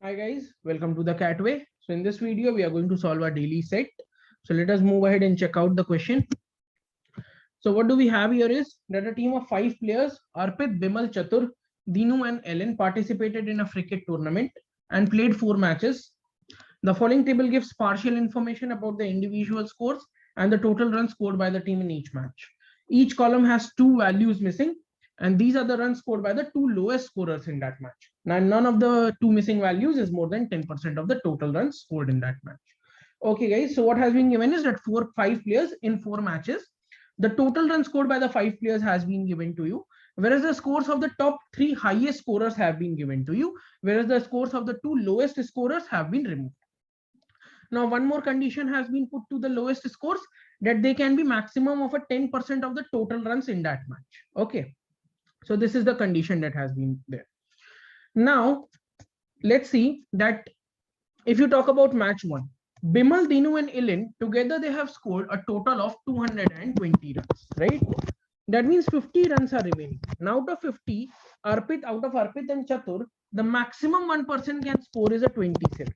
Hi guys, welcome to the CATWay. So in this video, we are going to solve a daily set. So let us move ahead and check out the question. So what do we have here is that a team of 5 players, Arpit, Bimal, Chatur, Dinu and Ellen participated in a cricket tournament and played 4 matches. The following table gives partial information about the individual scores and the total runs scored by the team in each match. Each column has 2 values missing, and these are the runs scored by the 2 lowest scorers in that match. Now, none of the 2 missing values is more than 10% of the total runs scored in that match. Okay, guys. So what has been given is that 5 players in 4 matches. The total runs scored by the 5 players has been given to you, whereas the scores of the top 3 highest scorers have been given to you, whereas the scores of the 2 lowest scorers have been removed. Now, one more condition has been put to the lowest scores, that they can be maximum of a 10% of the total runs in that match. Okay. So this is the condition that has been there. Now, let's see that if you talk about match 1, Bimal, Dinu and Ilin, together they have scored a total of 220 runs, right? That means 50 runs are remaining. Now, out of 50, out of Arpit and Chatur, the maximum one person can score is a 27.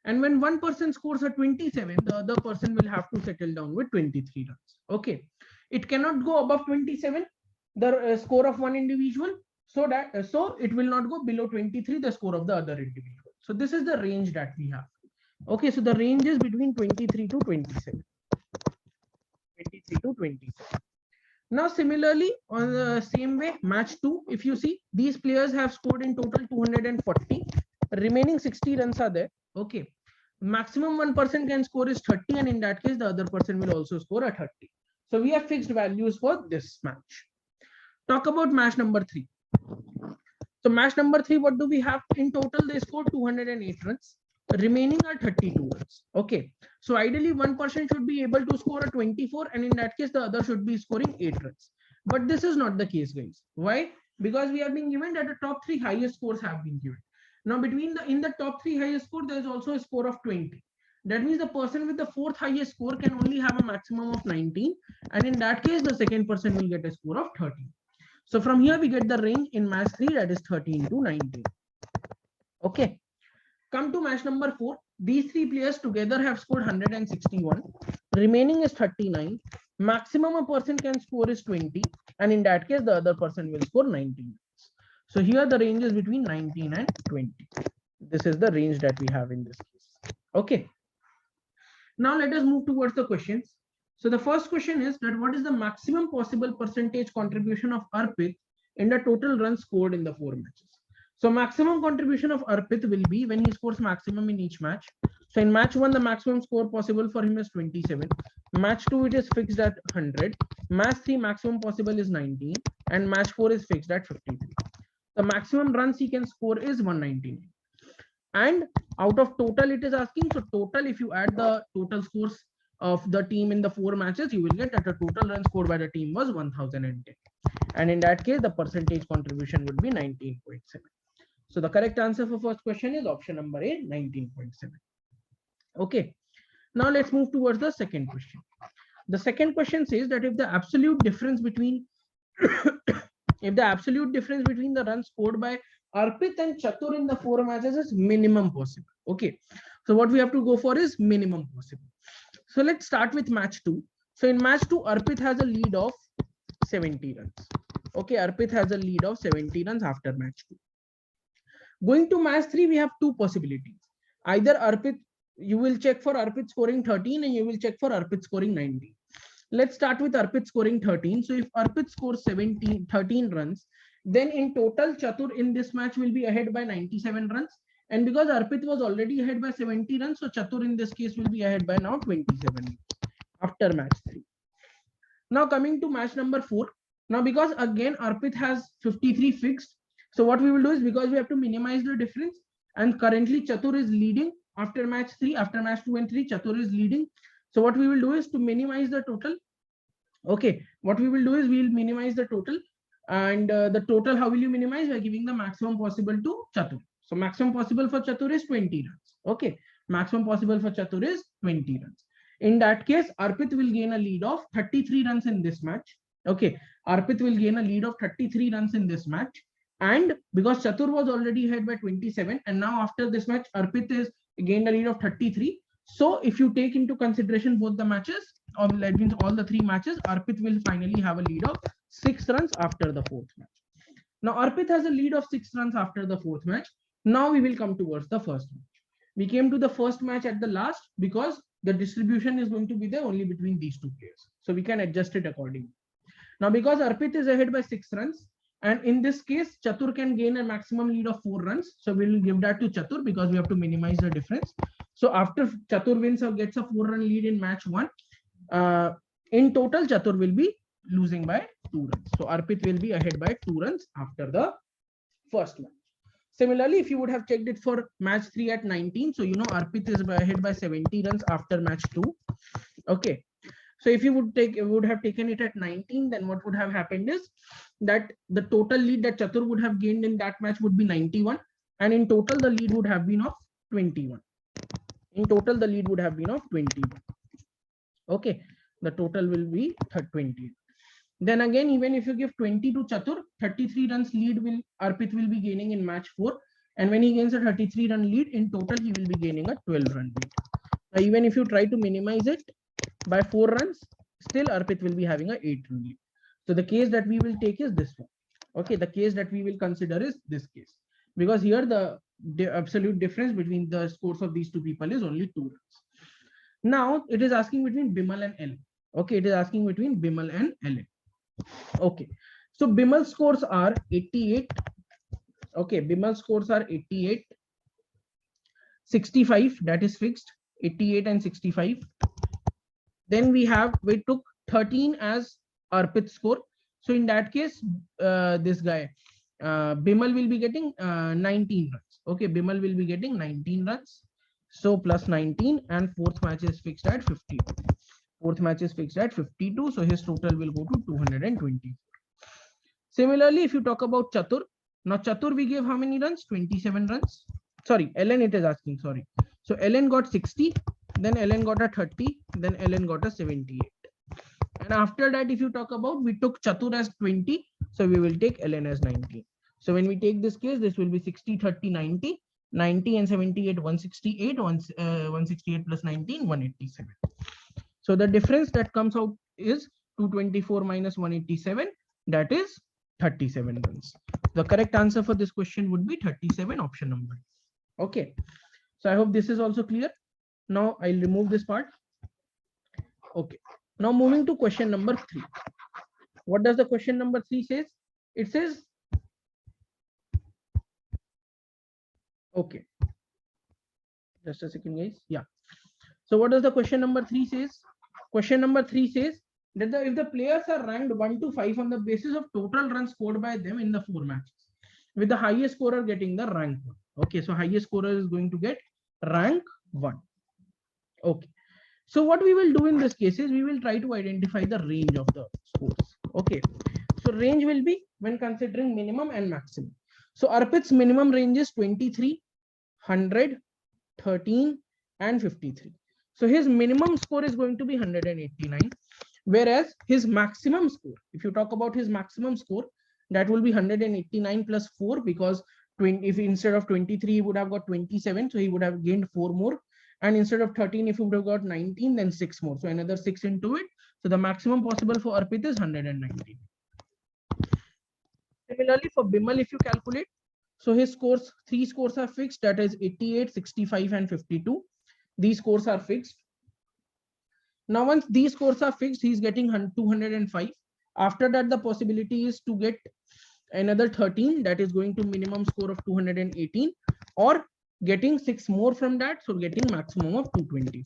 And when one person scores a 27, the other person will have to settle down with 23 runs. Okay. It cannot go above 27, the score of one individual. So it will not go below 23, the score of the other individual. So this is the range that we have. Okay. So the range is between 23 to 27. 23 to 27. Now, similarly, on the same way, match 2, if you see, these players have scored in total 240. Remaining 60 runs are there. Okay. Maximum one person can score is 30, and in that case, the other person will also score a 30. So we have fixed values for this match. Talk about match number 3. So match number 3, what do we have? In total, they scored 208 runs. Remaining are 32 runs. Okay. So ideally, one person should be able to score a 24, and in that case, the other should be scoring 8 runs. But this is not the case, guys. Why? Because we have been given that the top 3 highest scores have been given. Now, in the top 3 highest score, there is also a score of 20. That means the person with the 4th highest score can only have a maximum of 19, and in that case, the second person will get a score of 13. So from here, we get the range in match 3, that is 13 to 19. Okay. Come to match number 4. These 3 players together have scored 161. Remaining is 39. Maximum a person can score is 20. And in that case, the other person will score 19. So here the range is between 19 and 20. This is the range that we have in this case. Okay. Now let us move towards the questions. So the first question is that what is the maximum possible percentage contribution of Arpit in the total runs scored in the 4 matches? So maximum contribution of Arpit will be when he scores maximum in each match. So in match 1, the maximum score possible for him is 27. Match 2, it is fixed at 100. Match 3, maximum possible is 19. And match 4 is fixed at 53. The maximum runs he can score is 199. And out of total, it is asking, so total, if you add the total scores of the team in the 4 matches, you will get that the total runs scored by the team was 1010. And in that case, the percentage contribution would be 19.7. So the correct answer for first question is option number A, 19.7. Okay. Now let's move towards the second question. The second question says that if the absolute difference between if the absolute difference between the runs scored by Arpit and Chatur in the 4 matches is minimum possible. Okay. So what we have to go for is minimum possible. So let's start with match 2. So in match 2, Arpit has a lead of 70 runs. Okay, Arpit has a lead of 70 runs after match 2. Going to match 3, we have 2 possibilities. Either Arpit, you will check for Arpit scoring 13 and you will check for Arpit scoring 19. Let's start with Arpit scoring 13. So if Arpit scores 13 runs, then in total, Chatur in this match will be ahead by 97 runs. And because Arpit was already ahead by 70 runs, so Chatur in this case will be ahead by now 27 runs after match 3. Now coming to match number 4. Now because again Arpit has 53 fixed. So what we will do is, because we have to minimize the difference, and currently Chatur is leading after match 3, after match 2 and 3, Chatur is leading. So what we will do is to minimize the total. Okay, what we will do is we will minimize the total, and the total, how will you minimize? By giving the maximum possible to Chatur. So maximum possible for Chatur is 20 runs. Okay, maximum possible for Chatur is 20 runs. In that case, Arpit will gain a lead of 33 runs in this match. Okay, Arpit will gain a lead of 33 runs in this match. And because Chatur was already ahead by 27, and now after this match, Arpit is gained a lead of 33. So if you take into consideration both the matches, or that means all the three matches, Arpit will finally have a lead of 6 runs after the fourth match. Now Arpit has a lead of 6 runs after the fourth match. Now we will come towards the first match. We came to the first match at the last because the distribution is going to be there only between these two players. So we can adjust it accordingly. Now because Arpit is ahead by 6 runs, and in this case, Chatur can gain a maximum lead of 4 runs. So we will give that to Chatur because we have to minimize the difference. So after Chatur wins or gets a 4-run lead in match 1, in total, Chatur will be losing by 2 runs. So Arpit will be ahead by 2 runs after the first match. Similarly, if you would have checked it for match 3 at 19, so you know Arpit is ahead by 70 runs after match 2. Okay. So if you would have taken it at 19, then what would have happened is that the total lead that Chatur would have gained in that match would be 91, and in total the lead would have been of 21. In total the lead would have been of 21. Okay, the total will be 20. Then again, even if you give 20 to Chatur, 33 runs lead will Arpit will be gaining in match 4, and when he gains a 33-run lead, in total he will be gaining a 12-run lead. Now even if you try to minimize it by 4 runs, still Arpit will be having a 8-run lead. So the case that we will take is this one. Okay, the case that we will consider is this case, because here the absolute difference between the scores of these two people is only 2 runs. Now it is asking between Bimal and Ellen. Okay, it is asking between Bimal and Ellen. Okay, so Bimal's scores are 88. Okay, Bimal's scores are 88, 65, that is fixed, 88 and 65. Then we took 13 as Arpit's score. So in that case, this guy, Bimal will be getting 19 runs. Okay, Bimal will be getting 19 runs. So plus 19, and fourth match is fixed at 52. Fourth match is fixed at 52. So his total will go to 220. Similarly, if you talk about Chatur, now Chatur we gave how many runs? 27 runs. Sorry, Ellen it is asking, sorry. So Ellen got 60, then Ellen got a 30, then Ellen got a 78. And after that, if you talk about, we took Chatur as 20, so we will take Ellen as 19. So when we take this case, this will be 60, 30, 90, 90 and 78, 168, 168 plus 19, 187. So the difference that comes out is 224 minus 187, that is 37 runs. The correct answer for this question would be 37, option number. Okay, so I hope this is also clear. Now I'll remove this part. Okay, now moving to question number 3. What does the question number 3 says? It says, okay, just a second guys. Yeah, so what does the question number 3 says? Question number 3 says that if the players are ranked 1 to 5 on the basis of total runs scored by them in the 4 matches, with the highest scorer getting the rank 1. Okay, so highest scorer is going to get rank 1. Okay, so what we will do in this case is we will try to identify the range of the scores. Okay, so range will be when considering minimum and maximum. So Arpit's minimum range is 23, 100, 13 and 53. So his minimum score is going to be 189, whereas his maximum score, if you talk about his maximum score, that will be 189 plus 4, because if instead of 23 he would have got 27, so he would have gained 4 more, and instead of 13 if he would have got 19, then 6 more, so another 6 into it. So the maximum possible for Arpit is 119. Similarly for Bimal, if you calculate, so his scores, 3 scores are fixed, that is 88, 65 and 52. These scores are fixed. Now once these scores are fixed, he is getting 205. After that, the possibility is to get another 13, that is going to minimum score of 218, or getting 6 more from that, so getting maximum of 220.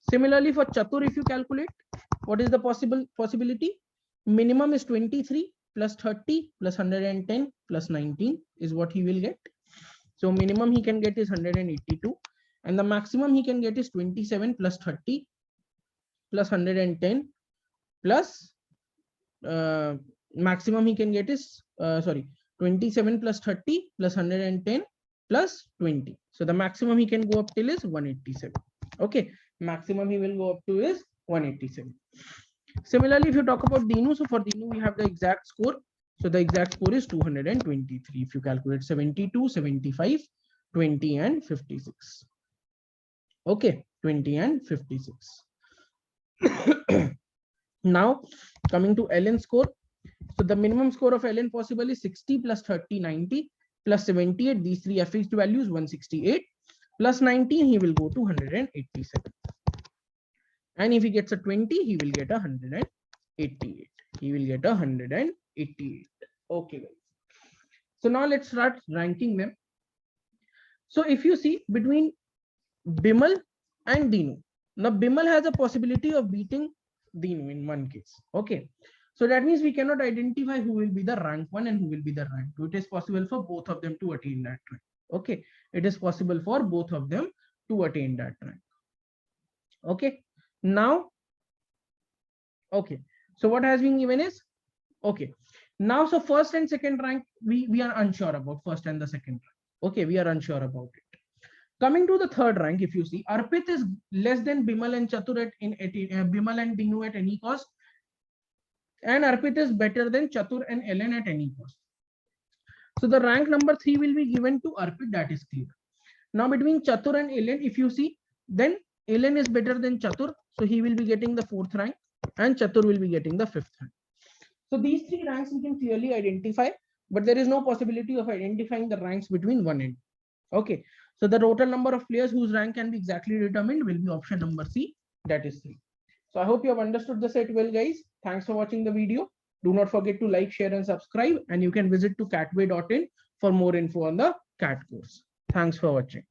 Similarly for Chatur, if you calculate, what is the possibility? Minimum is 23 plus 30 plus 110 plus 19 is what he will get. So minimum he can get is 182, and the maximum he can get is 27 plus 30 plus 110 plus maximum he can get is 27 plus 30 plus 110 plus 20. So the maximum he can go up till is 187. Okay, maximum he will go up to is 187. Similarly, if you talk about Dinu, so for Dinu we have the exact score. So the exact score is 223. If you calculate 72, 75, 20 and 56. Okay, 20 and 56. Now coming to LN score. So the minimum score of LN possible is 60 plus 30, 90 plus 78. These three are fixed values, 168 plus 19, he will go to 187. And if he gets a 20, he will get 188. He will get 188. Okay, guys. So now let's start ranking them. So if you see between Bimal and Dinu, now Bimal has a possibility of beating Dinu in one case. Okay. So that means we cannot identify who will be the rank 1 and who will be the rank 2. It is possible for both of them to attain that rank. Okay. It is possible for both of them to attain that rank. Okay. Now, okay. So what has been given is, okay. Now, so first and second rank, we are unsure about first and the second rank. Okay. We are unsure about it. Coming to the third rank, if you see, Arpit is less than Bimal and Chatur at Bimal and Dinu at any cost. And Arpit is better than Chatur and Ellen at any cost. So the rank number 3 will be given to Arpit, that is clear. Now between Chatur and Ellen, if you see, then Ellen is better than Chatur. So he will be getting the 4th rank and Chatur will be getting the 5th rank. So these 3 ranks we can clearly identify, but there is no possibility of identifying the ranks between 1 and 2. Okay. So the total number of players whose rank can be exactly determined will be option number C, that is 3. So I hope you have understood the set well, guys. Thanks for watching the video. Do not forget to like, share, and subscribe. And you can visit to catway.in for more info on the CAT course. Thanks for watching.